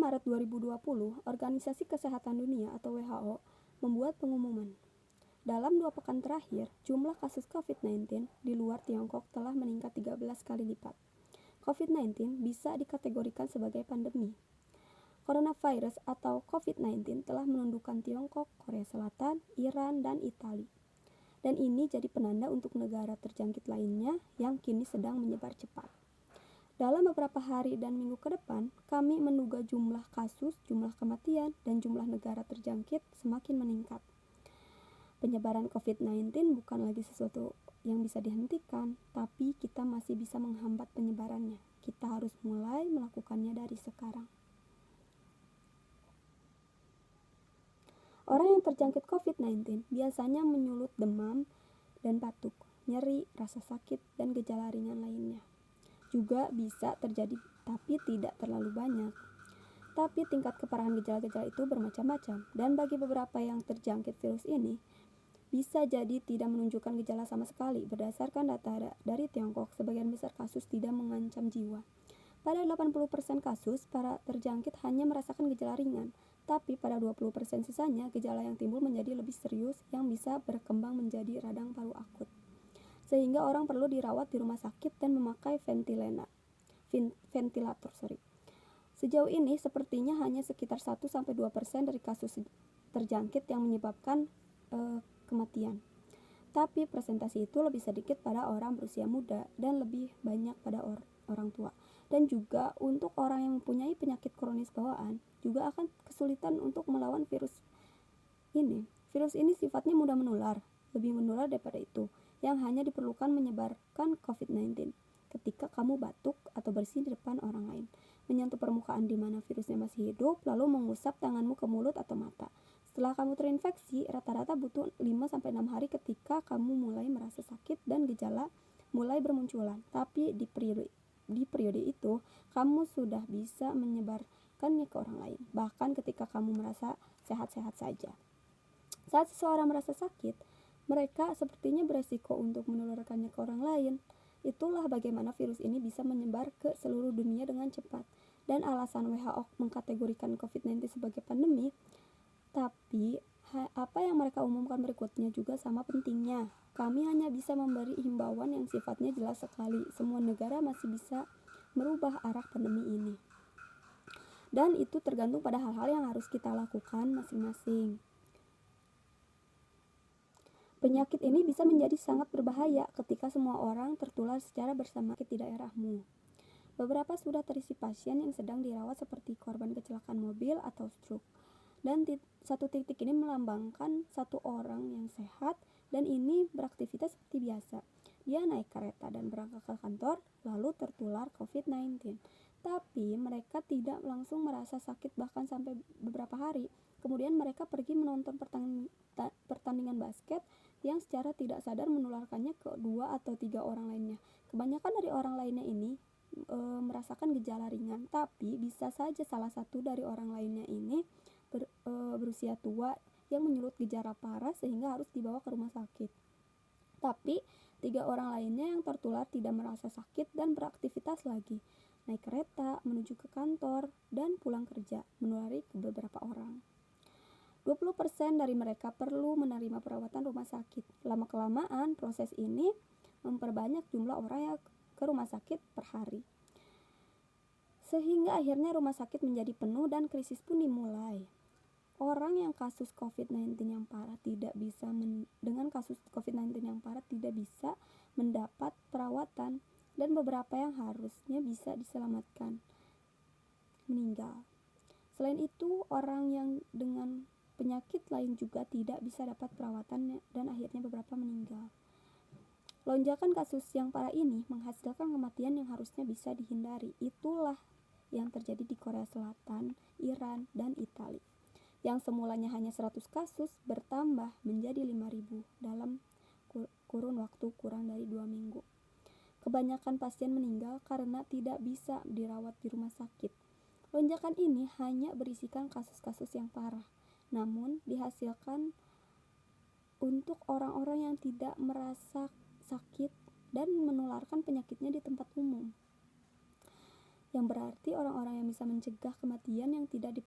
Maret 2020, Organisasi Kesehatan Dunia atau WHO membuat pengumuman. Dalam 2 pekan terakhir, jumlah kasus COVID-19 di luar Tiongkok telah meningkat 13 kali lipat. COVID-19 bisa dikategorikan sebagai pandemi. Coronavirus atau COVID-19 telah menundukkan Tiongkok, Korea Selatan, Iran, dan Italia. Dan ini jadi penanda untuk negara terjangkit lainnya yang kini sedang menyebar cepat. Dalam beberapa hari dan minggu ke depan, kami menduga jumlah kasus, jumlah kematian, dan jumlah negara terjangkit semakin meningkat. Penyebaran COVID-19 bukan lagi sesuatu yang bisa dihentikan, tapi kita masih bisa menghambat penyebarannya. Kita harus mulai melakukannya dari sekarang. Orang yang terjangkit COVID-19 biasanya menyulut demam dan batuk, nyeri, rasa sakit, dan gejala ringan lainnya. Juga bisa terjadi tapi tidak terlalu banyak. Tapi tingkat keparahan gejala-gejala itu bermacam-macam, dan bagi beberapa yang terjangkit virus ini, bisa jadi tidak menunjukkan gejala sama sekali. Berdasarkan data dari Tiongkok, sebagian besar kasus tidak mengancam jiwa. Pada 80% kasus, para terjangkit hanya merasakan gejala ringan, tapi pada 20% sisanya, gejala yang timbul menjadi lebih serius yang bisa berkembang menjadi radang paru akut. Sehingga orang perlu dirawat di rumah sakit dan memakai ventilator. Sejauh ini sepertinya hanya sekitar 1-2% dari kasus terjangkit yang menyebabkan kematian. Tapi presentasi itu lebih sedikit pada orang berusia muda dan lebih banyak pada orang tua. Dan juga untuk orang yang mempunyai penyakit kronis bawaan juga akan kesulitan untuk melawan virus ini. Virus ini sifatnya mudah menular, lebih menular daripada itu, yang hanya diperlukan menyebarkan COVID-19 ketika kamu batuk atau bersin di depan orang lain, menyentuh permukaan di mana virusnya masih hidup, lalu mengusap tanganmu ke mulut atau mata. Setelah kamu terinfeksi, rata-rata butuh 5-6 hari ketika kamu mulai merasa sakit dan gejala mulai bermunculan. Tapi di periode itu, kamu sudah bisa menyebarkannya ke orang lain, bahkan ketika kamu merasa sehat-sehat saja. Saat seseorang merasa sakit, mereka sepertinya beresiko untuk menularkannya ke orang lain. Itulah bagaimana virus ini bisa menyebar ke seluruh dunia dengan cepat. Dan alasan WHO mengkategorikan COVID-19 sebagai pandemi, tapi apa yang mereka umumkan berikutnya juga sama pentingnya. Kami hanya bisa memberi himbauan yang sifatnya jelas sekali. Semua negara masih bisa merubah arah pandemi ini. Dan itu tergantung pada hal-hal yang harus kita lakukan masing-masing. Penyakit ini bisa menjadi sangat berbahaya ketika semua orang tertular secara bersama di daerahmu. Beberapa sudah terisi pasien yang sedang dirawat seperti korban kecelakaan mobil atau stroke. Dan satu titik ini melambangkan satu orang yang sehat dan ini beraktivitas seperti biasa. Dia naik kereta dan berangkat ke kantor, lalu tertular COVID-19. Tapi mereka tidak langsung merasa sakit bahkan sampai beberapa hari. Kemudian mereka pergi menonton pertandingan basket yang secara tidak sadar menularkannya ke 2 atau 3 orang lainnya. Kebanyakan dari orang lainnya ini merasakan gejala ringan, tapi bisa saja salah satu dari orang lainnya ini berusia tua yang menyulut gejala parah sehingga harus dibawa ke rumah sakit. Tapi 3 orang lainnya yang tertular tidak merasa sakit dan beraktivitas lagi, naik kereta, menuju ke kantor, dan pulang kerja, menulari ke beberapa orang. 20% dari mereka perlu menerima perawatan rumah sakit. Lama-kelamaan, proses ini memperbanyak jumlah orang yang ke rumah sakit per hari. Sehingga akhirnya rumah sakit menjadi penuh dan krisis pun dimulai. Orang yang kasus COVID-19 yang parah tidak bisa mendapat perawatan dan beberapa yang harusnya bisa diselamatkan meninggal. Selain itu, orang yang dengan penyakit lain juga tidak bisa dapat perawatan dan akhirnya beberapa meninggal. Lonjakan kasus yang parah ini menghasilkan kematian yang harusnya bisa dihindari. Itulah yang terjadi di Korea Selatan, Iran, dan Italia. Yang semulanya hanya 100 kasus bertambah menjadi 5.000 dalam kurun waktu kurang dari 2 minggu. Kebanyakan pasien meninggal karena tidak bisa dirawat di rumah sakit. Lonjakan ini hanya berisikan kasus-kasus yang parah, namun dihasilkan untuk orang-orang yang tidak merasa sakit dan menularkan penyakitnya di tempat umum. yang berarti orang-orang yang bisa mencegah kematian yang tidak